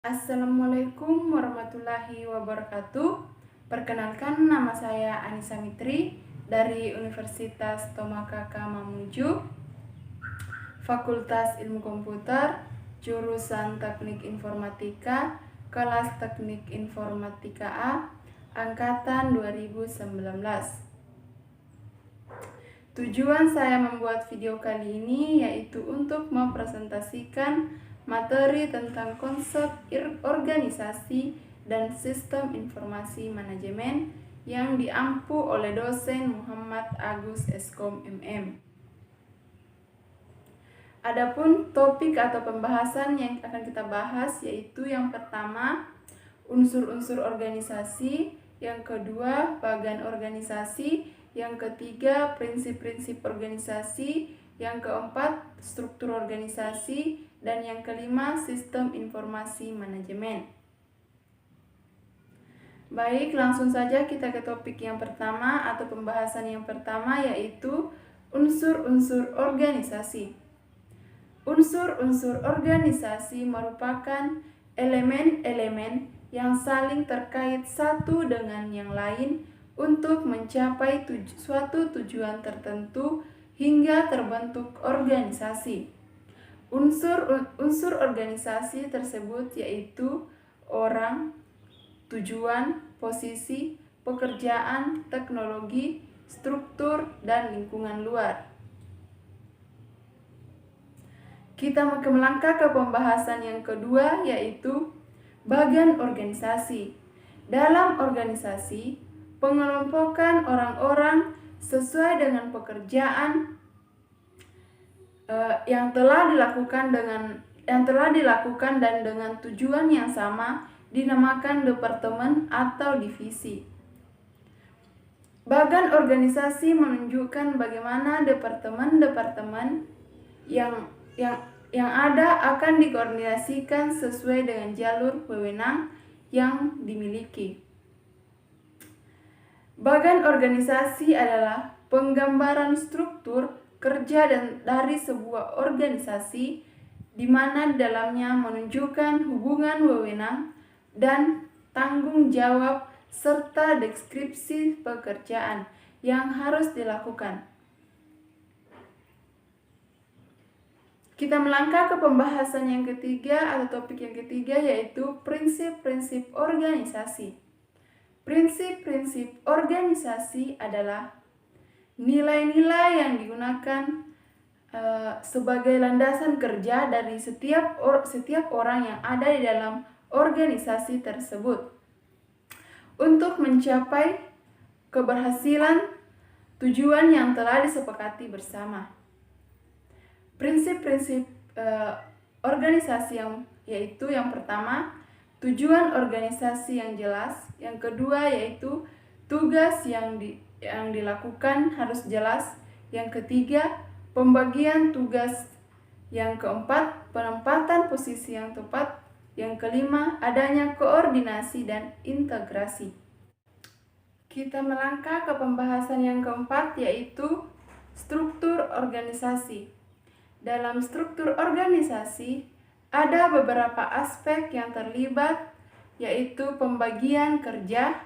Assalamualaikum warahmatullahi wabarakatuh. Perkenalkan, nama saya Anissa Mitri dari Universitas Tomakaka Mamuju, Fakultas Ilmu Komputer, jurusan Teknik Informatika, kelas Teknik Informatika A, angkatan 2019. Tujuan saya membuat video kali ini yaitu untuk mempresentasikan materi tentang konsep organisasi dan sistem informasi manajemen yang diampu oleh dosen Muhammad Agus Eskom MM. Adapun topik atau pembahasan yang akan kita bahas yaitu yang pertama, unsur-unsur organisasi, yang kedua, bagan organisasi, yang ketiga, prinsip-prinsip organisasi, yang keempat, struktur organisasi, dan yang kelima, sistem informasi manajemen. Baik, langsung saja kita ke topik yang pertama atau pembahasan yang pertama, yaitu unsur-unsur organisasi. Unsur-unsur organisasi merupakan elemen-elemen yang saling terkait satu dengan yang lain untuk mencapai suatu tujuan tertentu hingga terbentuk organisasi. Unsur organisasi tersebut yaitu orang, tujuan, posisi, pekerjaan, teknologi, struktur, dan lingkungan luar. Kita melangkah ke pembahasan yang kedua, yaitu bagan organisasi. Dalam organisasi, pengelompokan orang-orang sesuai dengan pekerjaan yang telah dilakukan dan dengan tujuan yang sama dinamakan departemen atau divisi. Bagan organisasi menunjukkan bagaimana departemen-departemen yang ada akan dikoordinasikan sesuai dengan jalur wewenang yang dimiliki. Bagan organisasi adalah penggambaran struktur kerja dari sebuah organisasi di mana dalamnya menunjukkan hubungan wewenang dan tanggung jawab serta deskripsi pekerjaan yang harus dilakukan. Kita melangkah ke pembahasan yang ketiga atau topik yang ketiga, yaitu prinsip-prinsip organisasi. Prinsip-prinsip organisasi adalah nilai-nilai yang digunakan sebagai landasan kerja dari setiap orang yang ada di dalam organisasi tersebut untuk mencapai keberhasilan tujuan yang telah disepakati bersama. Prinsip-prinsip organisasi yaitu yang pertama, tujuan organisasi yang jelas, yang kedua yaitu tugas yang dilakukan harus jelas, yang ketiga pembagian tugas, yang keempat penempatan posisi yang tepat, yang kelima adanya koordinasi dan integrasi. Kita melangkah ke pembahasan yang keempat, yaitu struktur organisasi. Dalam struktur organisasi ada beberapa aspek yang terlibat, yaitu pembagian kerja,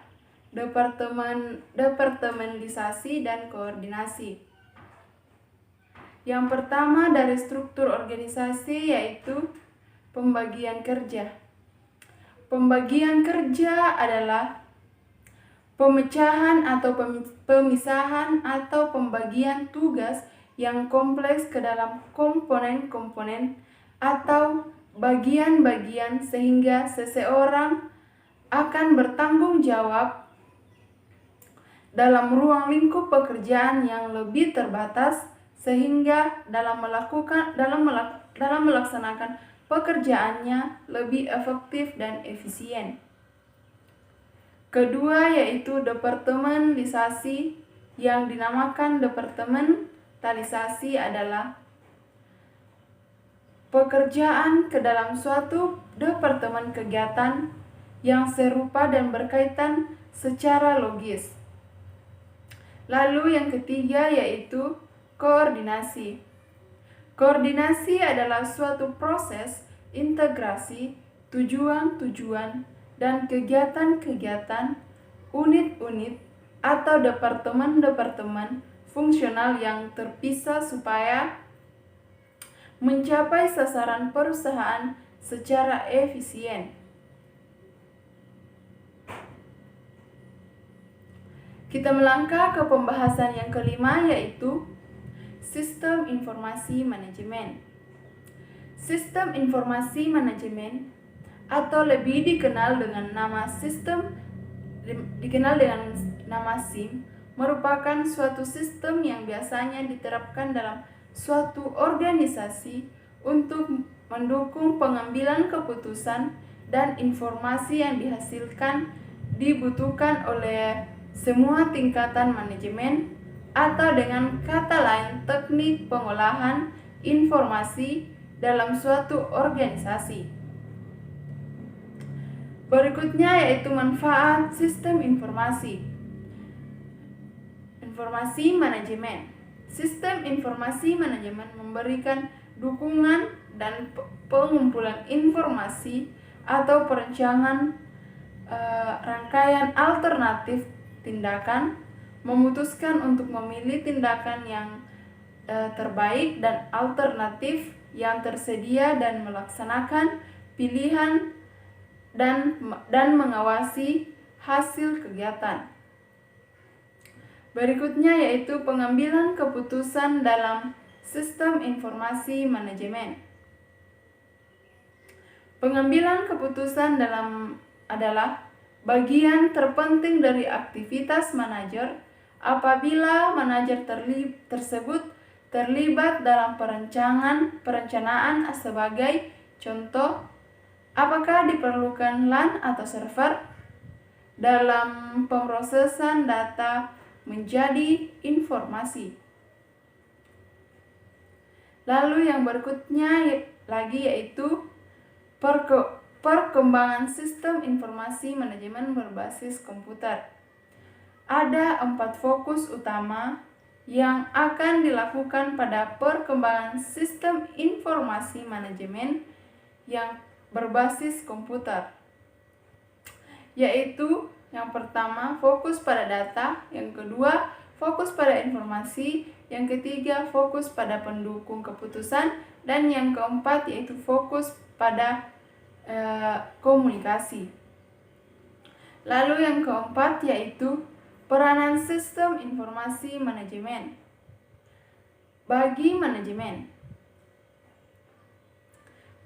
departementalisasi, dan koordinasi. Yang pertama dari struktur organisasi yaitu pembagian kerja. Pembagian kerja adalah pemecahan atau pemisahan atau pembagian tugas yang kompleks ke dalam komponen-komponen atau bagian-bagian sehingga seseorang akan bertanggung jawab dalam ruang lingkup pekerjaan yang lebih terbatas, sehingga dalam melaksanakan pekerjaannya lebih efektif dan efisien. Kedua yaitu departementalisasi. Yang dinamakan departementalisasi adalah pekerjaan ke dalam suatu departemen kegiatan yang serupa dan berkaitan secara logis. Lalu yang ketiga yaitu koordinasi. Koordinasi adalah suatu proses integrasi tujuan-tujuan, dan kegiatan-kegiatan unit-unit atau departemen-departemen fungsional yang terpisah supaya mencapai sasaran perusahaan secara efisien. Kita melangkah ke pembahasan yang kelima, yaitu sistem informasi manajemen. Sistem informasi manajemen atau lebih dikenal dengan nama SIM merupakan suatu sistem yang biasanya diterapkan dalam suatu organisasi untuk mendukung pengambilan keputusan dan informasi yang dihasilkan dibutuhkan oleh semua tingkatan manajemen, atau dengan kata lain teknik pengolahan informasi dalam suatu organisasi. Berikutnya yaitu manfaat sistem informasi manajemen. Sistem informasi manajemen memberikan dukungan dan pengumpulan informasi atau perencanaan rangkaian alternatif tindakan, memutuskan untuk memilih tindakan yang terbaik dan alternatif yang tersedia dan melaksanakan pilihan dan mengawasi hasil kegiatan. Berikutnya yaitu pengambilan keputusan dalam sistem informasi manajemen. Pengambilan keputusan adalah bagian terpenting dari aktivitas manajer apabila manajer tersebut terlibat dalam perencanaan sebagai contoh, apakah diperlukan LAN atau server dalam pemrosesan data menjadi informasi. Lalu yang berikutnya lagi yaitu perkembangan sistem informasi manajemen berbasis komputer. Ada 4 fokus utama yang akan dilakukan pada perkembangan sistem informasi manajemen yang berbasis komputer, yaitu yang pertama fokus pada data, yang kedua fokus pada informasi, yang ketiga fokus pada pendukung keputusan, dan yang keempat yaitu fokus pada komunikasi. Lalu yang keempat yaitu peranan sistem informasi manajemen bagi manajemen.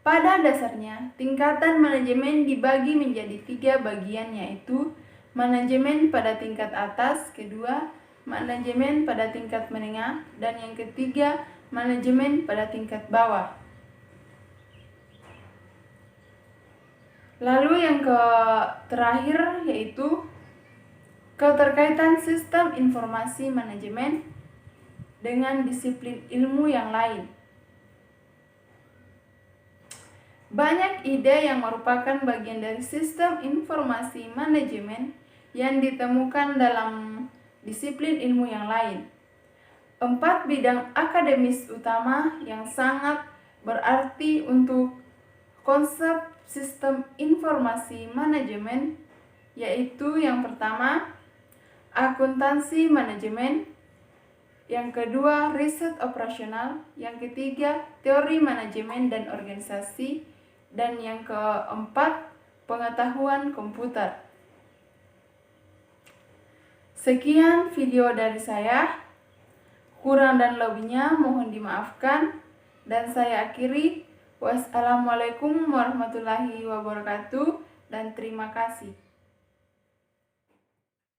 Pada dasarnya, tingkatan manajemen dibagi menjadi 3 bagian, yaitu manajemen pada tingkat atas, kedua manajemen pada tingkat menengah, dan yang ketiga manajemen pada tingkat bawah. Lalu yang terakhir yaitu keterkaitan sistem informasi manajemen dengan disiplin ilmu yang lain. Banyak ide yang merupakan bagian dari sistem informasi manajemen yang ditemukan dalam disiplin ilmu yang lain. 4 bidang akademis utama yang sangat berarti untuk konsep sistem informasi manajemen, yaitu yang pertama akuntansi manajemen, yang kedua riset operasional, yang ketiga teori manajemen dan organisasi, dan yang keempat pengetahuan komputer. Sekian video dari saya, kurang dan lebihnya mohon dimaafkan, dan saya akhiri. Wassalamualaikum warahmatullahi wabarakatuh, dan terima kasih.